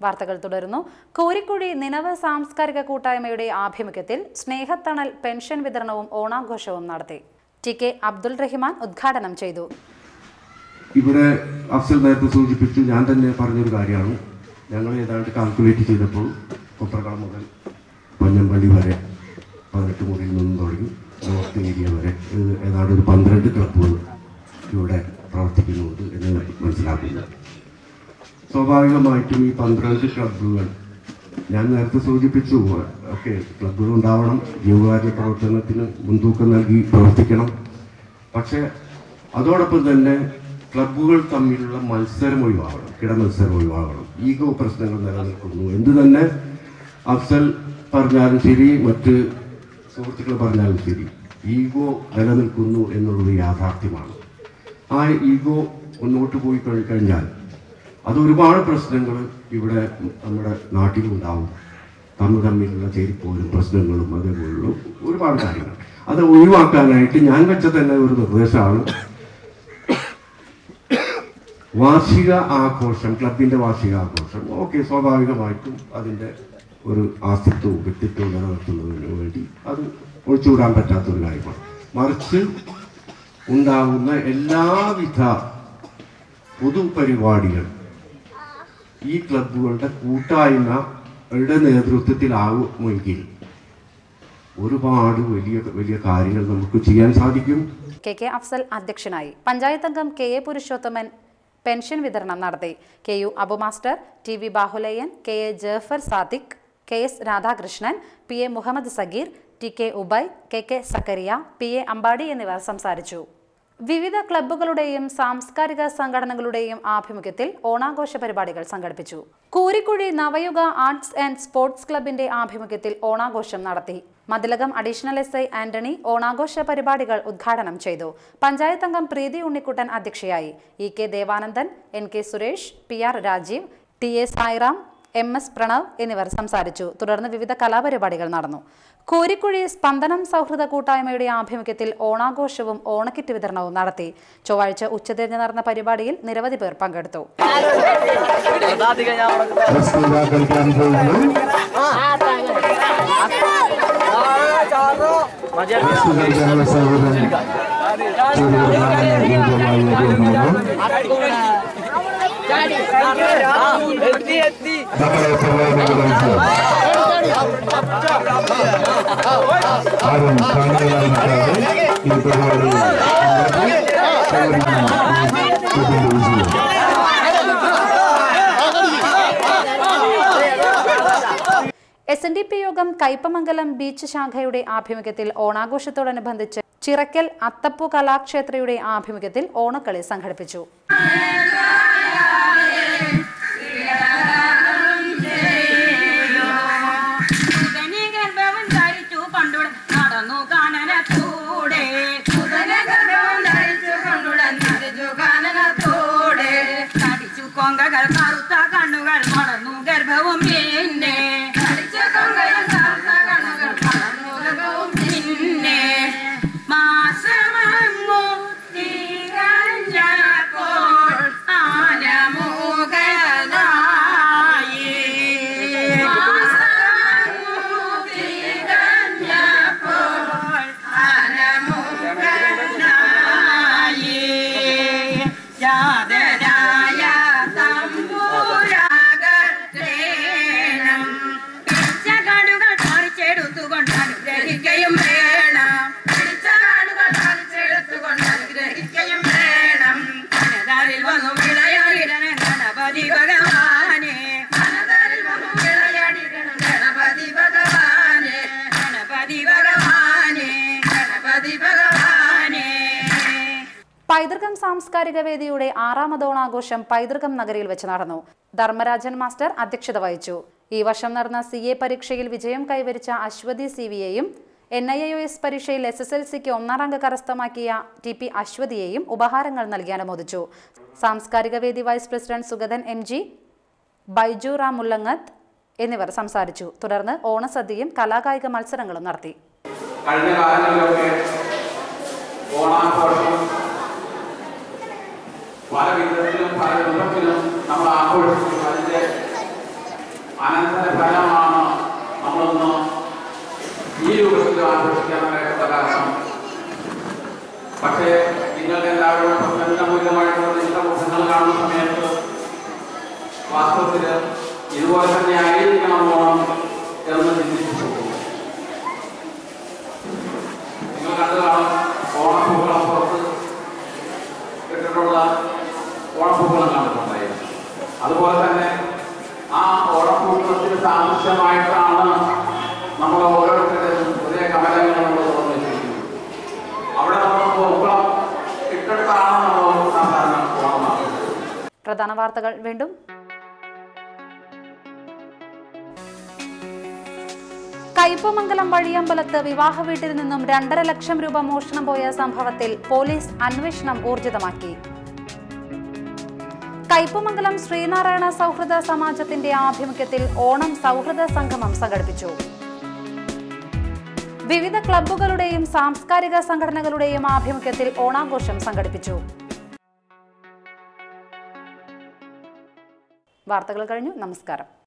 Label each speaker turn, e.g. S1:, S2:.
S1: വാർത്തകൾ തുടരുന്നു. കോരിക്കുഴി നിനവ് സാംസ്കാരിക കൂട്ടായ്മയുടെ ആഭിമുഖ്യത്തിൽ സ്നേഹത്തണൽ പെൻഷൻ വിതരണവും ഓണാഘോഷവും നടത്തി. ടി.കെ. അബ്ദുൾ റഹിമാൻ ഉദ്ഘാടനം ചെയ്തു.
S2: ഇവിടെ അഫ്സൽ നേരത്തെ സൂചിപ്പിച്ചു, ഞാൻ തന്നെ പറഞ്ഞൊരു കാര്യമാണ്. ഞങ്ങൾ ഏതാണ്ട് കാൽക്കുലേറ്റ് ചെയ്തപ്പോൾ കൊപ്രക്കളം മുതൽ പഞ്ഞമ്പള്ളി വരെ 18 മുറിയിൽ നിന്നും തുടങ്ങി നോർത്ത് ഏരിയ വരെ ഏതാണ്ട് ഒരു 12 ക്ലബ്ബുകൾ ഇവിടെ പ്രവർത്തിക്കുന്നുണ്ട് എന്ന് മനസ്സിലാക്കുന്നു. സ്വാഭാവികമായിട്ടും ഈ 12 ക്ലബ്ബുകൾ ഞാൻ നേരത്തെ സൂചിപ്പിച്ചു, ഓക്കെ, ക്ലബ്ബുകൾ ഉണ്ടാവണം, ജീവകാര്യ പ്രവർത്തനത്തിന് മുൻതൂക്കം നൽകി പ്രവർത്തിക്കണം. പക്ഷേ അതോടൊപ്പം തന്നെ ക്ലബ്ബുകൾ തമ്മിലുള്ള മത്സരം ഒഴിവാകണം, കിടമത്സരം ഒഴിവാകണം. ഈഗോ പ്രശ്നങ്ങൾ നിലനിൽക്കുന്നു. എന്ത് തന്നെ അഫ്സൽ പറഞ്ഞാലും ശരി, മറ്റ് സുഹൃത്തുക്കൾ പറഞ്ഞാലും ശരി, ഈഗോ നിലനിൽക്കുന്നു എന്നുള്ളത് യാഥാർത്ഥ്യമാണ്. ആ ഈഗോ മുന്നോട്ട് പോയി കഴിഞ്ഞാൽ അത് ഒരുപാട് പ്രശ്നങ്ങൾ ഇവിടെ നമ്മുടെ നാട്ടിലുണ്ടാവും. തമ്മിലുള്ള ചേരിപ്പോലും പ്രശ്നങ്ങളും അതേപോലുള്ള ഒരുപാട് കാര്യങ്ങൾ. അത് ഒഴിവാക്കാനായിട്ട് ഞാൻ വെച്ച തന്നെ ഒരു നിർദ്ദേശമാണ് വാർഷിക ആഘോഷം, ക്ലബിൻ്റെ വാർഷിക ആഘോഷം. ഓക്കെ, സ്വാഭാവികമായിട്ടും അതിൻ്റെ ഒരു ആസ്തിത്വവും വ്യക്തിത്വവും നിലനിർത്തുന്നതിന് വേണ്ടി അത് ഒഴിച്ചുവിടാൻ പറ്റാത്തൊരു കാര്യമാണ്. മറിച്ച് ഉണ്ടാകുന്ന എല്ലാവിധ പൊതുപരിപാടികൾ ഈ ക്ലബ്ബുകളുടെ കൂട്ടായ്മയുടെ നേതൃത്വത്തിലാകുമെങ്കിൽ ഒരുപാട് വലിയ വലിയ കാര്യങ്ങൾ നമുക്ക് ചെയ്യാൻ സാധിക്കും.
S1: കെ അഫ്സൽ അധ്യക്ഷനായി. പഞ്ചായത്ത് അംഗം കെ പുരുഷോത്തമൻ പെൻഷൻ വിതരണം നടത്തി. K U. Abu master, T V. Bahulayyan, K A. Jafar Sadiq, K S. Radhakrishnan, P A. Muhammad Sagir, T K. Ubai, K K. Zakariya, P A. Ambadi എന്നിവർ സംസാരിച്ചു. വിവിധ ക്ലബ്ബുകളുടെയും സാംസ്കാരിക സംഘടനകളുടെയും ആഭിമുഖ്യത്തിൽ ഓണാഘോഷ പരിപാടികൾ സംഘടിപ്പിച്ചു. കോരിക്കുഴി നവയുഗ ആർട്സ് ആൻഡ് സ്പോർട്സ് ക്ലബിന്റെ ആഭിമുഖ്യത്തിൽ ഓണാഘോഷം നടത്തി. മതിലകം അഡീഷണൽ എസ്.ഐ. ആന്റണി ഓണാഘോഷ പരിപാടികൾ ഉദ്ഘാടനം ചെയ്തു. പഞ്ചായത്ത് അംഗം പ്രീതി ഉണ്ണിക്കുട്ടൻ അധ്യക്ഷയായി. ഇ.കെ. ദേവാനന്ദൻ, എൻ.കെ. സുരേഷ്, പി.ആർ. രാജീവ്, ടി.എ. സായിറാം, എം.എസ്. പ്രണവ് എന്നിവർ സംസാരിച്ചു. തുടർന്ന് വിവിധ കലാപരിപാടികൾ നടന്നു. കോരിക്കുഴി സ്പന്ദനം സൗഹൃദ കൂട്ടായ്മയുടെ ആഭിമുഖ്യത്തിൽ ഓണാഘോഷവും ഓണക്കിറ്റ് വിതരണവും നടത്തി. ചൊവ്വാഴ്ച ഉച്ചതിരിഞ്ഞ് നടന്ന പരിപാടിയിൽ നിരവധി പേർ പങ്കെടുത്തു. SNDP യോഗം കയ്പമംഗലം ബീച്ച് ശാഖയുടെ ആഭിമുഖ്യത്തിൽ ഓണാഘോഷത്തോടനുബന്ധിച്ച് ചിറക്കൽ അത്തപ്പു കലാക്ഷേത്രയുടെ ആഭിമുഖ്യത്തിൽ ഓണക്കളി സംഘടിപ്പിച്ചു. പൈതൃകം സാംസ്കാരിക വേദിയുടെ 6ാമത് ഓണാഘോഷം പൈതൃകം നഗരിയിൽ വെച്ച് നടന്നു. ധർമ്മരാജൻ മാസ്റ്റർ അധ്യക്ഷത വഹിച്ചു. ഈ വർഷം നടന്ന CA പരീക്ഷയിൽ വിജയം കൈവരിച്ച അശ്വതി CVയെയും NIOS പരീക്ഷയിൽ SSLCക്ക് 1ാം റാങ്ക് കരസ്ഥമാക്കിയ TP അശ്വതിയെയും ഉപഹാരങ്ങൾ നൽകി അനുമോദിച്ചു. സാംസ്കാരിക വേദി vice president Sugathan MG, Baiju Ram Mullangath എന്നിവർ സംസാരിച്ചു. തുടർന്ന് ഓണസദ്യയും കലാകായിക മത്സരങ്ങളും നടത്തി.
S3: പല വിധത്തിലും പല രൂപത്തിലും നമ്മൾ ആഘോഷിക്കും. അതിൻ്റെ അനന്തരഫലമാണ് നമ്മളൊന്ന് ഈ രൂപത്തിൽ ആഘോഷിക്കാനായിട്ടുള്ള കാരണം. പക്ഷേ നിങ്ങൾക്ക് എല്ലാവരും പ്രസന്നമൂല്യമായിട്ടുള്ള നിങ്ങളുടെ മുഖങ്ങൾ കാണുന്ന സമയത്ത് വാസ്തവത്തിൽ ഇതുപോലെ തന്നെ ആയിരിക്കണം ഓണം എന്ന് ചിന്തിച്ചു പോകും. നിങ്ങൾ കണ്ടു കാണും ഓണപ്പൂക്കളം പുറത്ത് ഇട്ടിട്ടുള്ള ഓണപ്പൂക്കളം കണ്ടിട്ടുണ്ടായിരുന്നു. അതുപോലെ തന്നെ ആ ഓണപ്പൂക്കളത്തിന് സാദൃശ്യമായിട്ടാണ് നമ്മൾ ഓരോരുത്തരും പുതിയ കമലങ്ങൾ നമ്മൾ തുറന്നു വെച്ചിരിക്കുന്നത്. അവിടെ നമ്മൾ പൂക്കളം ഇട്ടിട്ടാണ് നമ്മൾ സാധാരണ ഓണമാക്കുന്നത്.
S1: പ്രധാന വാർത്തകൾ വീണ്ടും. കയ്പമംഗലം വഴിയമ്പലത്ത് വിവാഹ വീട്ടിൽ നിന്നും 2.5 ലക്ഷം രൂപ മോഷണം പോയ സംഭവത്തിൽ പോലീസ് അന്വേഷണം ഊർജിതമാക്കി. കയ്പമംഗലം ശ്രീനാരായണ സൗഹൃദ സമാജത്തിന്റെ ആഭിമുഖ്യത്തിൽ ഓണം സൗഹൃദ സംഗമം സംഘടിപ്പിച്ചു. വിവിധ ക്ലബ്ബുകളുടെയും സാംസ്കാരിക സംഘടനകളുടെയും ആഭിമുഖ്യത്തിൽ ഓണാഘോഷം സംഘടിപ്പിച്ചു. വാർത്തകൾ കഴിഞ്ഞു. നമസ്കാരം.